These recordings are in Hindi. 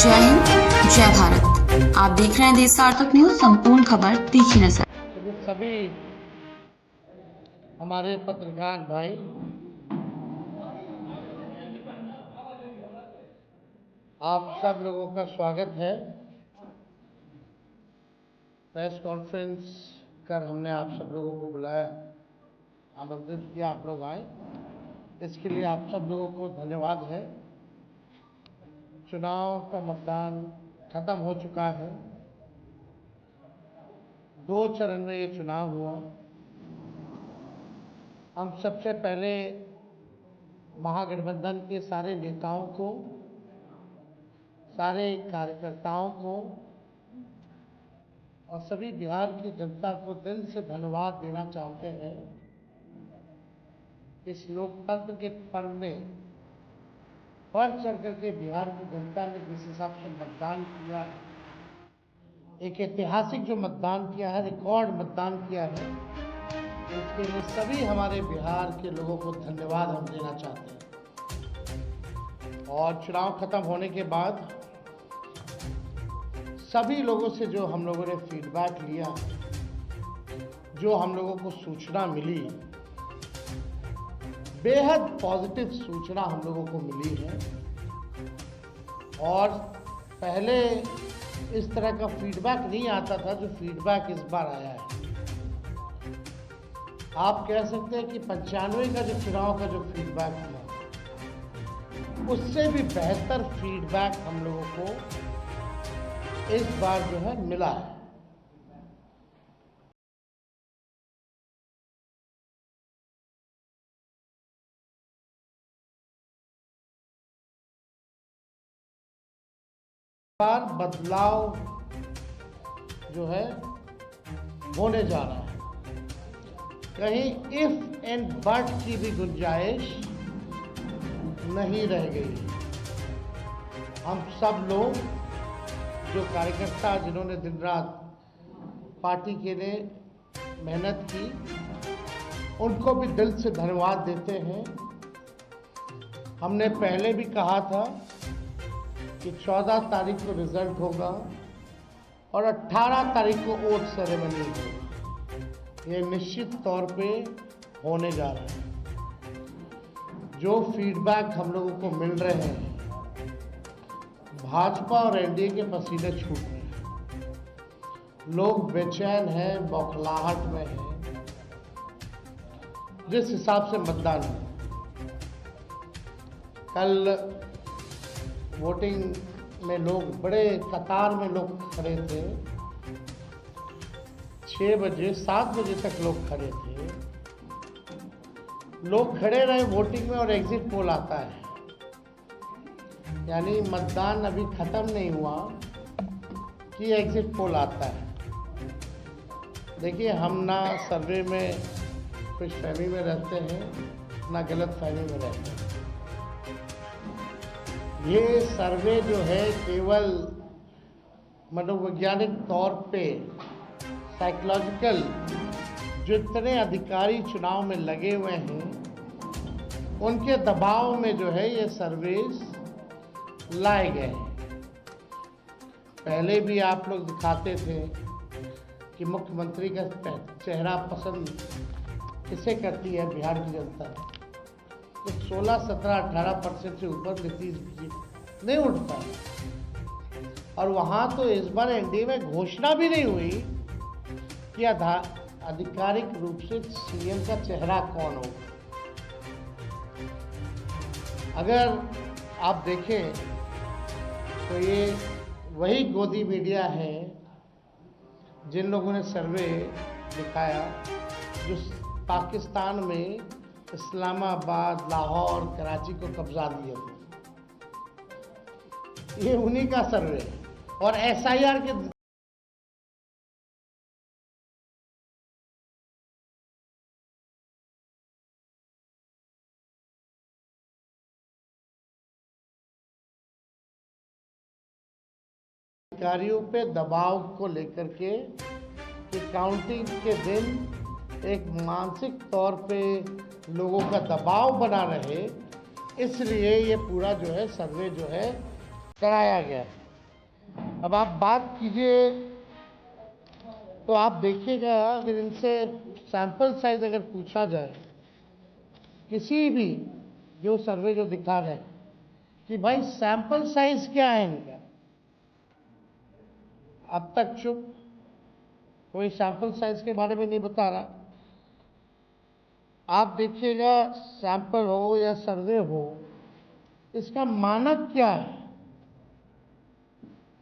जय हिंद, जय भारत। आप देख रहे हैं देश सार्थक न्यूज। संपूर्ण खबर तीखी नजर। सभी हमारे पत्रकार भाई, आप सब लोगों का स्वागत है। प्रेस कॉन्फ्रेंस कर हमने आप सब लोगों को बुलाया, आमंत्रित किया, आप लोग आए, इसके लिए आप सब लोगों को धन्यवाद है। चुनाव का मतदान खत्म हो चुका है। 2 चरण में ये चुनाव हुआ। हम सबसे पहले महागठबंधन के सारे नेताओं को, सारे कार्यकर्ताओं को और सभी बिहार की जनता को दिल से धन्यवाद देना चाहते हैं। इस लोकतंत्र के पर्व में बढ़ चढ़ करके बिहार की जनता ने जिस हिसाब से मतदान किया, एक ऐतिहासिक जो मतदान किया है, रिकॉर्ड मतदान किया है, इसके लिए सभी हमारे बिहार के लोगों को धन्यवाद हम देना चाहते हैं। और चुनाव खत्म होने के बाद सभी लोगों से जो हम लोगों ने फीडबैक लिया, जो हम लोगों को सूचना मिली, बेहद पॉजिटिव सूचना हम लोगों को मिली है। और पहले इस तरह का फीडबैक नहीं आता था जो फीडबैक इस बार आया है। आप कह सकते हैं कि 95 का जो चुनाव का जो फीडबैक था, उससे भी बेहतर फीडबैक हम लोगों को इस बार जो है मिला है। बार बदलाव जो है होने जा रहा है। कहीं इफ एंड बट की भी गुंजाइश नहीं रह गई। हम सब लोग जो कार्यकर्ता, जिन्होंने दिन रात पार्टी के लिए मेहनत की, उनको भी दिल से धन्यवाद देते हैं। हमने पहले भी कहा था कि 14 तारीख को रिजल्ट होगा और 18 तारीख को वोट सेरेमनी होगा। ये निश्चित तौर पे होने जा रहा है। जो फीडबैक हम लोगों को मिल रहे हैं, भाजपा और एनडीए के पसीने छूट रहे हैं। लोग बेचैन हैं, बौखलाहट में हैं। जिस हिसाब से मतदान हुआ, कल वोटिंग में लोग बड़े कतार में लोग खड़े थे। 6 बजे 7 बजे तक लोग खड़े थे। लोग खड़े रहे वोटिंग में और एग्जिट पोल आता है, यानी मतदान अभी खत्म नहीं हुआ कि एग्जिट पोल आता है। देखिए, हम ना सर्वे में खुशफहमी में रहते हैं, ना गलत फहमी में रहते हैं। ये सर्वे जो है केवल मनोवैज्ञानिक तौर पे, साइकोलॉजिकल, जो इतने अधिकारी चुनाव में लगे हुए हैं, उनके दबाव में जो है ये सर्वेस लाए गए हैं। पहले भी आप लोग दिखाते थे कि मुख्यमंत्री का चेहरा पसंद किसे करती है बिहार की जनता। तो 16, 17, 18% से ऊपर नीतीश जी नहीं उठता। और वहाँ तो इस बार एनडीए में घोषणा भी नहीं हुई कि आधिकारिक रूप से सीएम का चेहरा कौन होगा। अगर आप देखें तो ये वही गोदी मीडिया है जिन लोगों ने सर्वे दिखाया, जो पाकिस्तान में इस्लामाबाद, लाहौर, कराची को कब्जा दिया था। ये उन्हीं का सर्वे है। और एसआईआर के अधिकारियों पे दबाव को लेकर के कि काउंटिंग के दिन एक मानसिक तौर पे लोगों का दबाव बना रहे, इसलिए ये पूरा जो है सर्वे जो है कराया गया। अब आप बात कीजिए तो आप देखिएगा, अगर इनसे सैंपल साइज अगर पूछा जाए, किसी भी जो सर्वे जो दिखा रहे हैं कि भाई सैंपल साइज क्या है इनका, अब तक चुप, कोई सैंपल साइज के बारे में नहीं बता रहा। आप देखिएगा, सैंपल हो या सर्वे हो, इसका मानक क्या है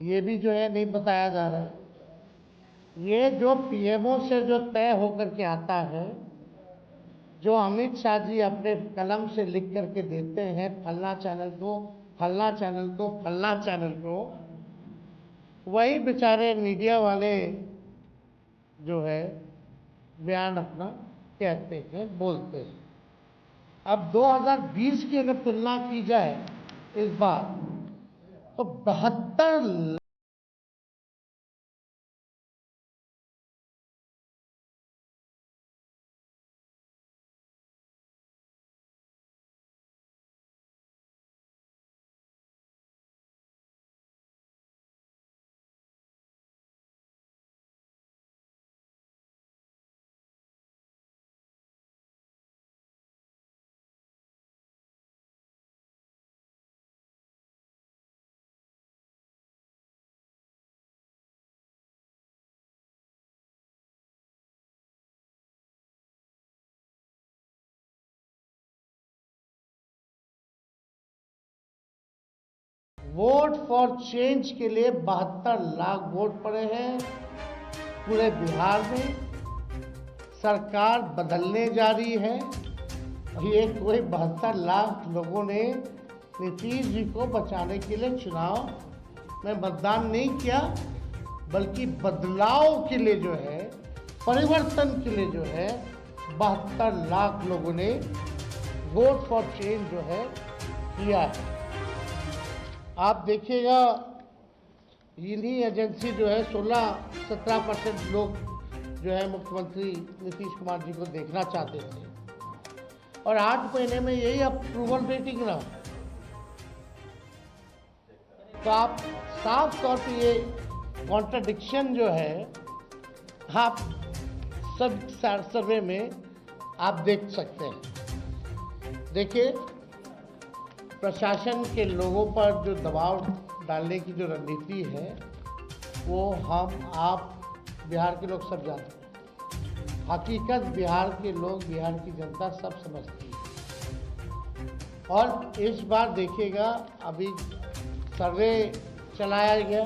ये भी जो है नहीं बताया जा रहा है। ये जो पीएमओ से जो तय होकर के आता है, जो अमित शाह जी अपने कलम से लिख करके देते हैं, फलना चैनल को, फलना चैनल को, फलना चैनल को, वही बेचारे मीडिया वाले जो है बयान अपना कहते हैं, बोलते हैं। अब 2020 की अगर तुलना की जाए इस बार, तो 72 वोट फॉर चेंज के लिए 72 लाख वोट पड़े हैं पूरे बिहार में। सरकार बदलने जा रही है। ये कोई 72 लाख लोगों ने नीतीश जी को बचाने के लिए चुनाव में मतदान नहीं किया, बल्कि बदलाव के लिए जो है, परिवर्तन के लिए जो है 72 लाख लोगों ने वोट फॉर चेंज जो है किया है। आप देखिएगा, इन्हीं एजेंसी जो है 16-17% लोग जो है मुख्यमंत्री नीतीश कुमार जी को देखना चाहते थे, और 8 महीने में यही अप्रूवल रेटिंग रहा। तो आप साफ तौर पे ये कॉन्ट्रडिक्शन जो है आप सब सर्वे में आप देख सकते हैं। देखिए, प्रशासन के लोगों पर जो दबाव डालने की जो रणनीति है, वो हम आप बिहार के लोग सब जानते हैं। हकीकत बिहार के लोग, बिहार की जनता सब समझती है। और इस बार देखिएगा, अभी सर्वे चलाया गया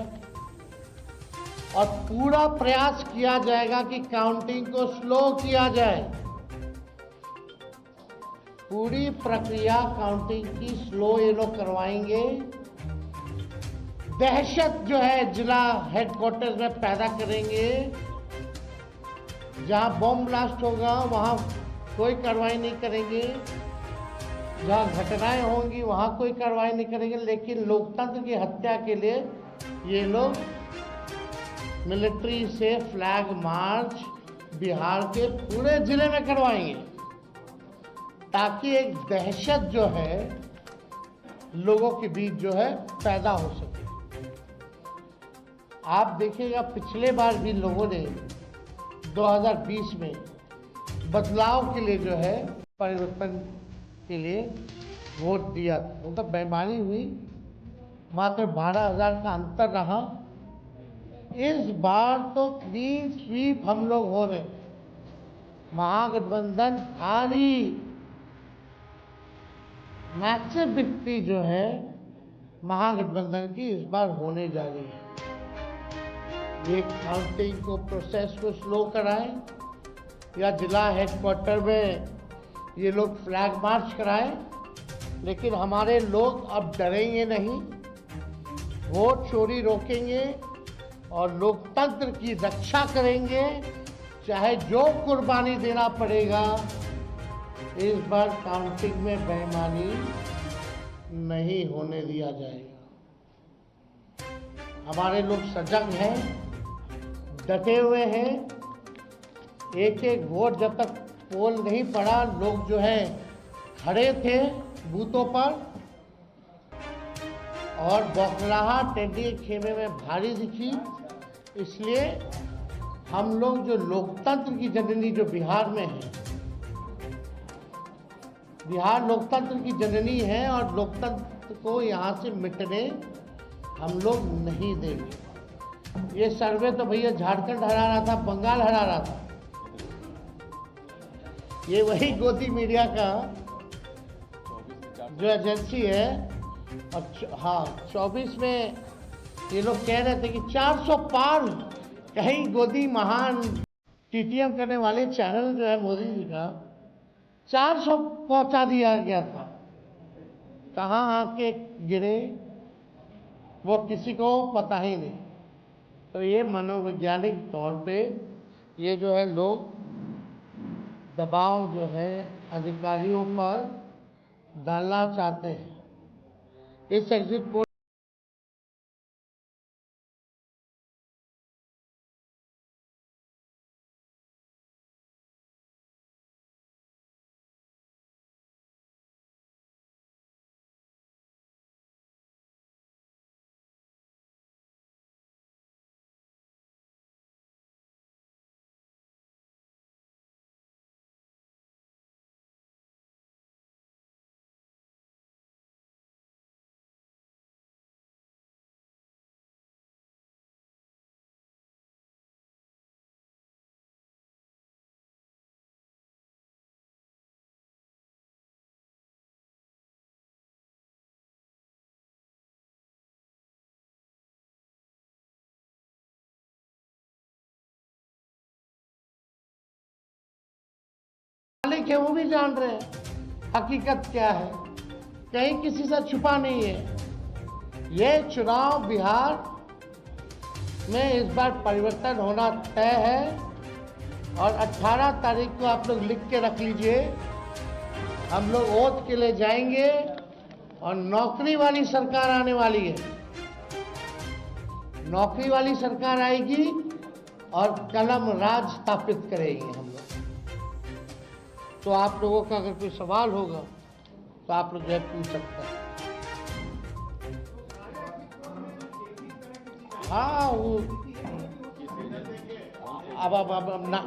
और पूरा प्रयास किया जाएगा कि काउंटिंग को स्लो किया जाए। पूरी प्रक्रिया काउंटिंग की स्लो ये लोग करवाएंगे। दहशत जो है जिला हेडक्वार्टर्स में पैदा करेंगे। जहां बॉम्ब ब्लास्ट होगा वहां कोई कार्रवाई नहीं करेंगे, जहां घटनाएं होंगी वहां कोई कार्रवाई नहीं करेंगे। लेकिन लोकतंत्र की हत्या के लिए ये लोग मिलिट्री से फ्लैग मार्च बिहार के पूरे जिले में करवाएंगे, ताकि एक दहशत जो है लोगों के बीच जो है पैदा हो सके। आप देखिएगा, पिछले बार भी लोगों ने 2020 में बदलाव के लिए जो है, परिवर्तन के लिए वोट दिया, मतलब बेईमानी हुई। मात्र 12,000 का अंतर रहा। इस बार तो क्लीन स्वीप हम लोग हो रहे, महागठबंधन हारी। मैसिव विक्ट्री जो है महागठबंधन की इस बार होने जा रही है। ये काउंटिंग को, प्रोसेस को स्लो कराएं, या जिला हेडक्वार्टर में ये लोग फ्लैग मार्च कराएं, लेकिन हमारे लोग अब डरेंगे नहीं, वोट चोरी रोकेंगे और लोकतंत्र की रक्षा करेंगे, चाहे जो कुर्बानी देना पड़ेगा। इस बार काउंटिंग में बेईमानी नहीं होने दिया जाएगा। हमारे लोग सजग हैं, डटे हुए हैं। एक एक वोट जब तक पोल नहीं पड़ा, लोग जो है खड़े थे बूथों पर और बौखलाहट टेडी के खेमे में भारी दिखी। इसलिए हम लोग जो लोकतंत्र की जननी जो बिहार में है, बिहार लोकतंत्र की जननी है और लोकतंत्र को यहाँ से मिटने हम लोग नहीं देंगे। ये सर्वे तो भैया झारखंड हरा रहा था, बंगाल हरा रहा था। ये वही गोदी मीडिया का जो एजेंसी है, और हाँ 24 में ये लोग कह रहे थे कि 400 पार, कहीं गोदी महान टीटीएम करने वाले चैनल जो है मोदी जी का 400 पहुंचा दिया गया था। कहाँ आके गिरे वो किसी को पता ही नहीं। तो ये मनोवैज्ञानिक तौर पे ये जो है लोग दबाव जो है अधिकारियों पर डालना चाहते हैं। इस एग्जिट पोल मालिक है वो भी जान रहे हैं हकीकत क्या है, कहीं किसी से छुपा नहीं है। ये चुनाव बिहार में इस बार परिवर्तन होना तय है और 18 तारीख को आप लोग लिख के रख लीजिए। हम लोग ओथ के लिए जाएंगे और नौकरी वाली सरकार आने वाली है। नौकरी वाली सरकार आएगी और कलम राज स्थापित करेंगे हम लोग। तो आप लोगों का अगर कोई सवाल होगा तो आप लोग जो है पूछ सकते हैं। हाँ वो अब ना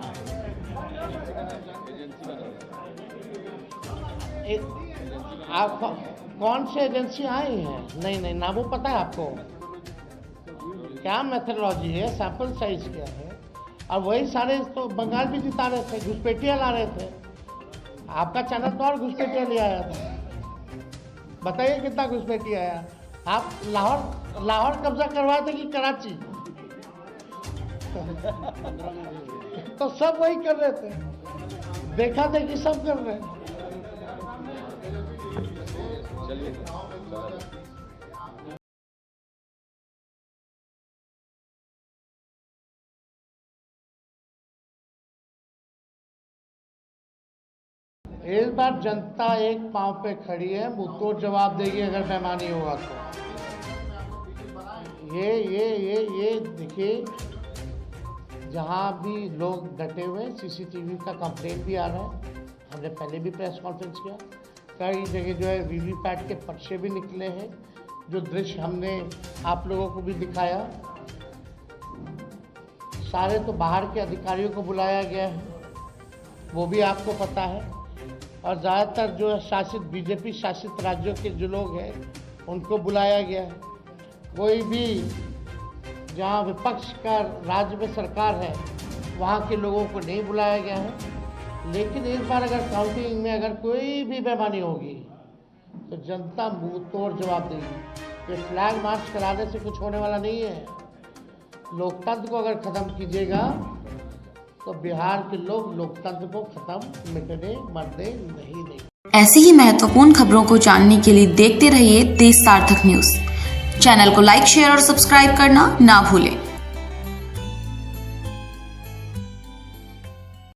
आप कौन से एजेंसी आई हैं? नहीं ना वो पता है आपको क्या मेथडोलॉजी है, सैंपल साइज क्या है। और वही सारे तो बंगाल भी जिता रहे थे, घुसपैठिया ला रहे थे। आपका चैनल तो और घुसपैठिया ले आया था। बताइए कितना घुसपैठिया आया। आप लाहौर कब्जा करवाए थे कि कराची? तो सब वही कर रहे थे, देखा थे कि सब कर रहे हैं। इस बार जनता एक पांव पे खड़ी है, मुंहतोड़ जवाब देगी अगर बेईमानी होगा तो। ये देखिए, जहाँ भी लोग डटे हुए, सीसीटीवी का कंप्लेंट भी आ रहा है। हमने पहले भी प्रेस कॉन्फ्रेंस किया, कई जगह जो है वीवीपैट के पर्चे भी निकले हैं, जो दृश्य हमने आप लोगों को भी दिखाया। सारे तो बाहर के अधिकारियों को बुलाया गया है, वो भी आपको पता है। और ज़्यादातर जो शासित बीजेपी शासित राज्यों के जो लोग हैं उनको बुलाया गया है। कोई भी जहाँ विपक्ष का राज्य में सरकार है वहाँ के लोगों को नहीं बुलाया गया है। लेकिन इस बार अगर काउंटिंग में अगर कोई भी बेईमानी होगी तो जनता मुंह तोड़ जवाब देगी। ये फ्लैग मार्च कराने से कुछ होने वाला नहीं है। लोकतंत्र को अगर ख़त्म कीजिएगा तो बिहार के लोग लोकतंत्र को खत्म मिटने मरने नहीं देंगे। ऐसी ही महत्वपूर्ण खबरों को जानने के लिए देखते रहिए देश सार्थक न्यूज। चैनल को लाइक, शेयर और सब्सक्राइब करना ना भूलें।